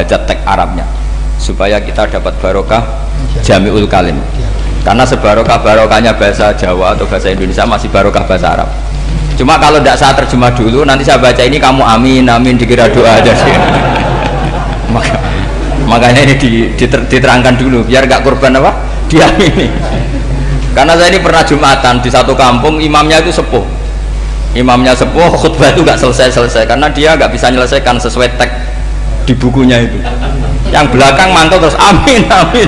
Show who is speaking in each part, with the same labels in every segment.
Speaker 1: baca teks Arabnya supaya kita dapat barokah jami'ul kalim. Karena sebarokah-barokahnya bahasa Jawa atau bahasa Indonesia masih barokah bahasa Arab. Cuma kalau tidak saya terjemah dulu, nanti saya baca ini kamu amin, amin dikira doa aja sih. Makanya ini diterangkan dulu, biar gak korban apa? Diamini. Karena saya ini pernah Jumatan di satu kampung, imamnya itu sepuh. Imamnya sepuh, khutbah itu gak selesai-selesai karena dia gak bisa menyelesaikan sesuai teks di bukunya itu. Yang belakang mantul terus amin amin.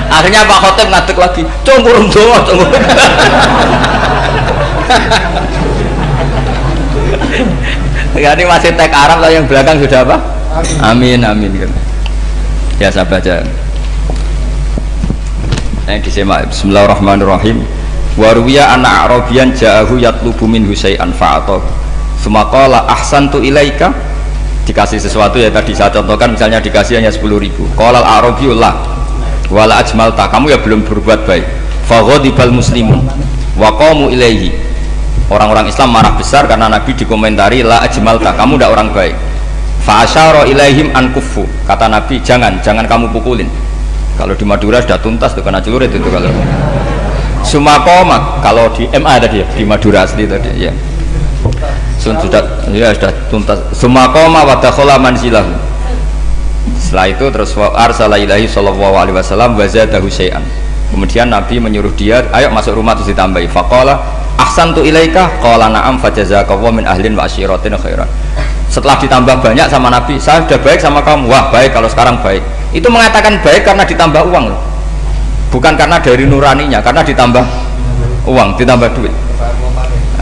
Speaker 1: Akhirnya Pak Khotib ngadeg lagi, cungkurung doa cungkurung. Ini masih teks Arab, tapi yang belakang sudah apa? Amin amin. Ya saya baca. Ini disimak. Bismillahirrahmanirrahim. Waruwiya anak Arabian ja'ahu yatlubu minhu syai'an fa'atahu. Tsumma qala ahsantu ilaika. Dikasih sesuatu ya tadi saya contohkan, misalnya dikasih hanya 10.000. Qala al-arabiyyu la wala ajmalta, kamu ya belum berbuat baik. Fa ghadibal muslimun wa qamu ilaihi. Orang-orang Islam marah besar karena Nabi dikomentari la ajmalta, kamu tidak orang baik. Fa asyara ilaihim an kuffu, kata Nabi jangan kamu pukulin. Kalau di Madura sudah tuntas tuh kena celurit itu kalau. Sumakoma kalau di MA tadi ya, di Madura asli tadi ya. Sudah tuntas. Sumakoma wa dakhala manzilahu. Setelah itu terus arsala ilahi sallallahu alaihi wasallam wa zadahu syai'an. Kemudian Nabi menyuruh dia, ayo masuk rumah terus ditambahi. Faqala ahsantu ilaika qala na'am fajazakallahu min ahlin wa asyiratin khairan. Setelah ditambah banyak sama Nabi, saya sudah baik sama kamu. Wah, baik kalau sekarang baik. Itu mengatakan baik karena ditambah uang loh. Bukan karena dari nuraninya, karena ditambah uang, ditambah duit.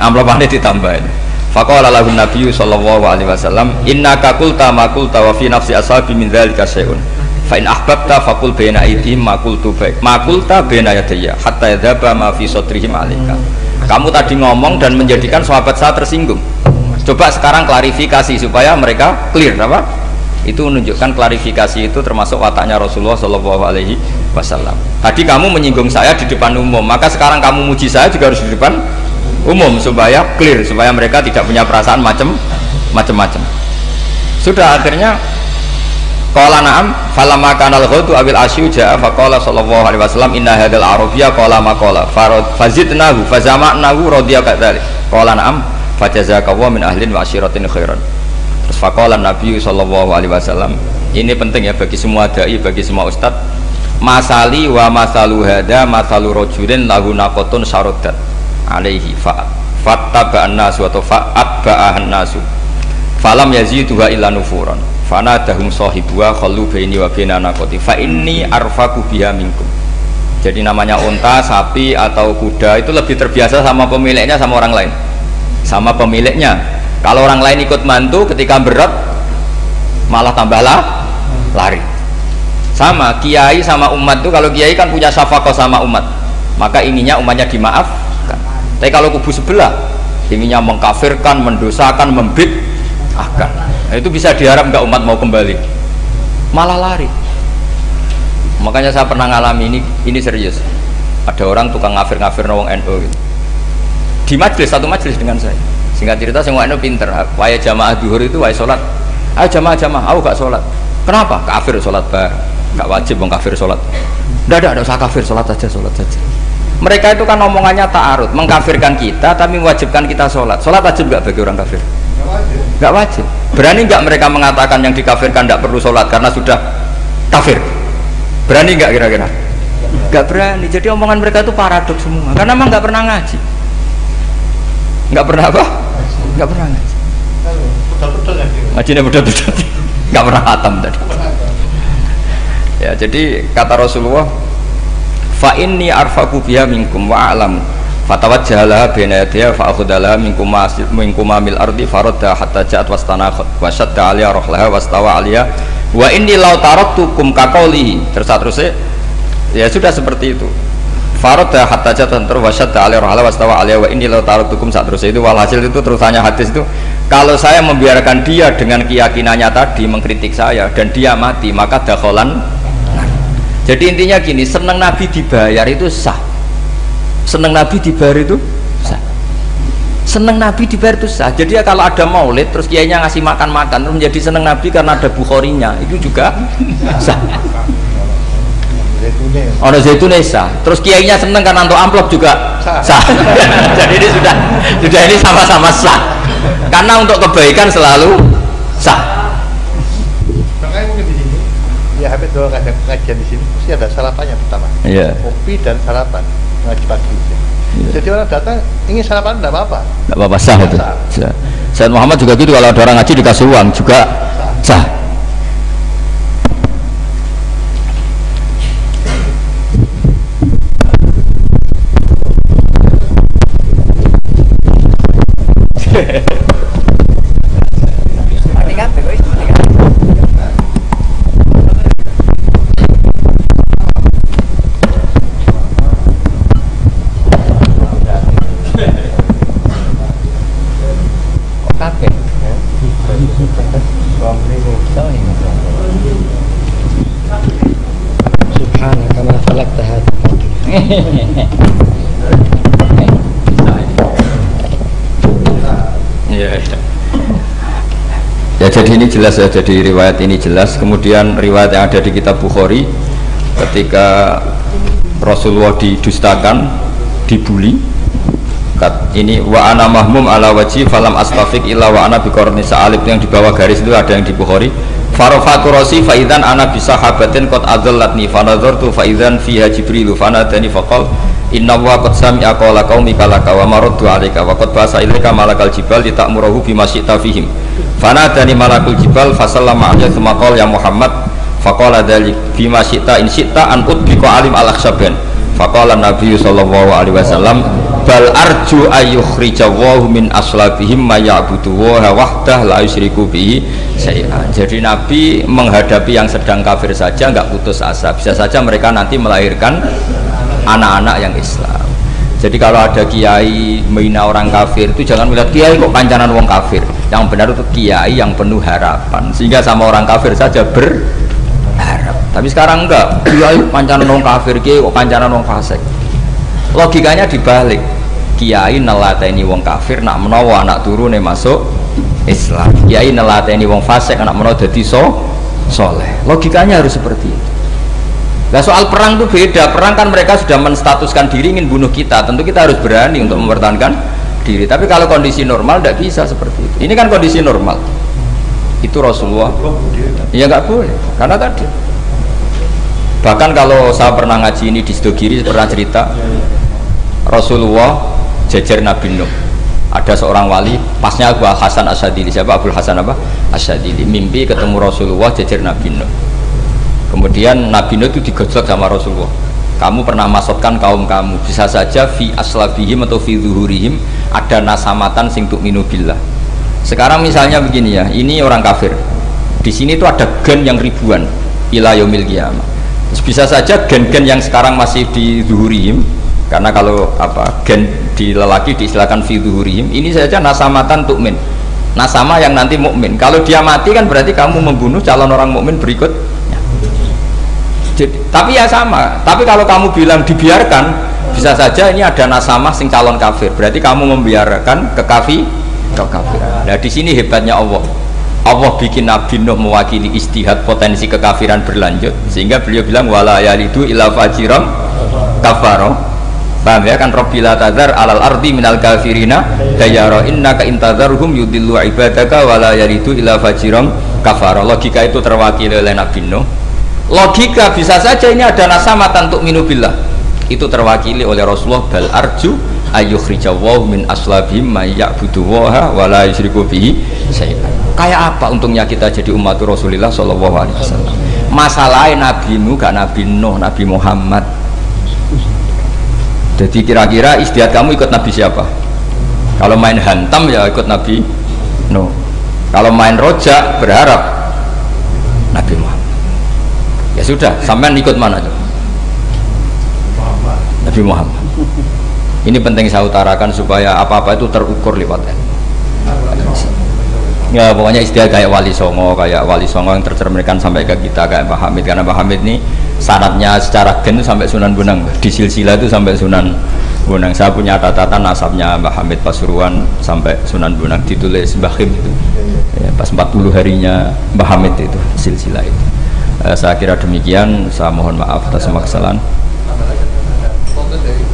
Speaker 1: Amplopannya ditambahin. Faqala lahu Nabi sallallahu alaihi wasallam, innaka qulta ma qulta wa fi nafsi ashabi min dzalika syai'un. Fa in ahbabta faqul baina aydihim ma qultu baik. Ma qulta baina yadayya hatta yadhaba ma fi sadrihim alaika. Kamu tadi ngomong dan menjadikan sahabat saya tersinggung. Coba sekarang klarifikasi supaya mereka clear apa? Itu menunjukkan klarifikasi itu termasuk wataknya Rasulullah sallallahu alaihi wasallam. Tadi kamu menyinggung saya di depan umum, maka sekarang kamu muji saya juga harus di depan umum supaya clear, supaya mereka tidak punya perasaan macam-macam. Sudah akhirnya qala na'am falamma kana al-ghadu awil asyu ja'a faqala sallallahu alaihi wasallam inna hadzal arabiyya qala ma qala fazidnahu fazama'nahu radiya kadzalik qala na'am fajazakallahu min ahlin wa asyiratin khairan. Terus faqala Nabi sallallahu alaihi wasallam, ini penting ya bagi semua dai, bagi semua ustad, masali wa masalu hada masalu rajulin lahu naqatun syaradat alaihi fattaba'an nasu atau fa'atba'ahan nasu falam yaziduha illa nufuran fanadahum sahibuha khallu baini wa baina naqati fa inni arfaku biha minkum. Jadi namanya unta, sapi atau kuda itu lebih terbiasa sama pemiliknya, sama orang lain, sama pemiliknya. Kalau orang lain ikut mantu ketika berat malah tambahlah lari. Sama kiai sama umat tuh, kalau kiai kan punya syafaqah sama umat, maka inginnya umatnya dimaafkan. Tapi kalau kubu sebelah inginnya mengkafirkan, mendosakan, membid'ahkan, nah, itu bisa diharap nggak umat mau kembali, malah lari. Makanya saya pernah ngalami ini serius. Ada orang tukang ngafir-ngafir nawang NU gitu. Di majelis, satu majelis dengan saya. Singkat cerita semua NU pinter. Waya jamaah duhur itu waya sholat. Ayo jamaah, aku gak sholat. Kenapa? Kafir sholat gak wajib bang kafir sholat. Tidak usah kafir, sholat saja. Mereka itu kan omongannya ta'arud, mengkafirkan kita tapi mewajibkan kita sholat. Sholat wajib gak bagi orang kafir? Gak wajib. Berani gak mereka mengatakan yang dikafirkan tidak perlu sholat karena sudah kafir? Berani gak kira-kira? Gak berani. Jadi omongan mereka itu paradoks semua karena memang gak pernah ngaji. Gak pernah apa? Gak pernah ngaji. Ngajinya betul-betul gak pernah khatam tadi. Ya, jadi kata Rasulullah, fa inni arfaku biha minkum wa a'lamu fatawajjalaha baina yadayya fa akhudalaha minkum mil ardi faradda hatta ja'at wastanakhat wa shadda 'aliya rahlaha wastawa 'aliya wa inni law taraktukum kaqauli. Terus ya sudah seperti itu. Faradda hatta ja'at wa shadda 'aliya rahlaha wastawa 'aliya wa inni law taraktukum. Terus itu walhasil itu terusannya hadis itu, kalau saya membiarkan dia dengan keyakinannya tadi mengkritik saya dan dia mati maka dakholan. Jadi intinya gini, senang Nabi dibayar itu sah, senang Nabi dibayar itu sah. seneng Nabi dibayar itu sah. Jadi ya kalau ada maulid terus kiainya ngasih makan-makan terus menjadi seneng Nabi karena ada Bukharinya, itu juga sah. Ono zaitun sah. Terus kiainya seneng karena untuk amplop juga sah. Jadi ini sudah ini sama-sama sah. Karena untuk kebaikan selalu sah.
Speaker 2: Makanya mungkin di sini ya habis doang kajian di sini pasti ada sarapannya pertama.
Speaker 1: Iya.
Speaker 2: Kopi dan sarapan ngaji pagi. Yeah. Jadi orang datang ingin sarapan tidak apa-apa.
Speaker 1: Tidak apa-apa, sah itu. Sayyid Muhammad juga gitu, kalau ada orang ngaji dikasih uang juga sah. Ya, jadi ini jelas ya, jadi riwayat ini jelas. Kemudian riwayat yang ada di kitab Bukhari ketika Rasulullah didustakan, dibully, ini wa ana mahmum ala wajhi falam astafiq illa wa ana biqarni sa'alib, yang di bawah garis itu ada yang di Bukhari. Farafatu rasi faidan ana bisahabatin qad adallatni fanadhartu faidan fiha jibrilu fanadani faqal inna wa qad sami'a qala qaumika laka wa maraddu 'alaika wa qad basa ilaika malakal jibal litamurahu bima syi'ta fihim fanadani malakul jibal fasallama 'alaihi tsumma qala ya Muhammad faqala dzalik bima syi'ta in syi'ta an udbika alim al-akhsaban faqala Nabi sallallahu alaihi wasallam bal arju ayyukhrijawahu min aslabihim ma ya'budu wa wahdah la yusyriku bihi syai'an. Jadi Nabi menghadapi yang sedang kafir saja enggak putus asa, bisa saja mereka nanti melahirkan anak-anak yang Islam. Jadi kalau ada kiai menghina orang kafir itu jangan melihat kiai kok pancanan wong kafir, yang benar itu kiai yang penuh harapan, sehingga sama orang kafir saja berharap. Tapi sekarang enggak, kiai pancanan wong kafir, kiai kok pancanan wong fasik. Logikanya dibalik, kiai nelateni wong kafir nak menawa anak turune masuk Islam, kiai nelateni wong fasik anak menawa dadi soleh. Logikanya harus seperti itu. Nah, soal perang itu beda. Perang kan mereka sudah menstatuskan diri ingin bunuh kita, tentu kita harus berani untuk mempertahankan diri. Tapi kalau kondisi normal tidak bisa seperti itu. Ini kan kondisi normal. Itu Rasulullah ya nggak boleh, karena tadi bahkan kalau saya pernah ngaji ini di Sidogiri, pernah cerita Rasulullah jejer Nabi Nuh. Ada seorang wali, pasnya Abu Hasan Asyadili. Siapa Abu Hasan apa? Asyadili. Mimpi ketemu Rasulullah jejer Nabi Nuh. Kemudian Nabi Nuh itu digojlok sama Rasulullah. Kamu pernah masukkan kaum kamu, bisa saja fi aslabihim atau fi zuhurihim ada nasamatan sing tu'minu billah. Sekarang misalnya begini ya, ini orang kafir. Di sini itu ada gen yang ribuan ila yaumil qiyamah. Bisa saja gen-gen yang sekarang masih di zuhurihim, karena kalau apa gen di lelaki diistilahkan fi zuhurihim, ini saja nasamatan tu'min. Nasama yang nanti mukmin. Kalau dia mati kan berarti kamu membunuh calon orang mukmin berikut. Jadi, tapi ya sama. Tapi kalau kamu bilang dibiarkan, bisa saja ini ada nasama sing calon kafir. Berarti kamu membiarkan kekafiran. Nah, di sini hebatnya Allah. Allah bikin Nabi Nuh mewakili istihad potensi kekafiran berlanjut, sehingga beliau bilang wala yalidu illa fajiran kafaro. Paham ya kan? Rabbila tadzar alal ardi minal kafirina dayara innaka intadzarhum yudillu ibadaka wala yalidu illa fajiran kafaro. Logika itu terwakili oleh Nabi Nuh. Logika bisa saja ini ada nasamatan untuk minubillah, itu terwakili oleh Rasulullah bal arju ayyukhrijawahu min aslabihim may ya'budu waha wa la yusyriku bihi syai'an. Kayak apa untungnya kita jadi umat Rasulullah sallallahu alaihi wasallam? Masalahnya Nabi Nuh gak Nabi Nuh, Nabi Muhammad. Jadi kira-kira istiadat kamu ikut Nabi siapa? Kalau main hantam ya ikut Nabi Nuh. Kalau main rojak berharap Nabi Muhammad. Ya sudah, sampean ikut mana tuh? Nabi Muhammad. Ini penting saya utarakan supaya apa-apa itu terukur lewat ya, pokoknya istilah kayak Wali Songo yang tercerminkan sampai ke kita kayak Pak Hamid, karena Pak Hamid ini syaratnya secara gen sampai Sunan Bonang, di silsilah itu sampai Sunan Bonang, saya punya catatan nasabnya Mbah Hamid Pasuruan sampai Sunan Bonang ditulis Mbah Khim itu. Ya, pas 40 harinya Mbah Hamid itu silsilah itu. Saya kira demikian, saya mohon maaf atas semua kesalahan.
Speaker 2: Foto dari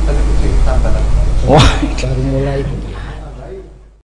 Speaker 2: tadi kucing tambah.
Speaker 1: Wah,
Speaker 3: baru mulai.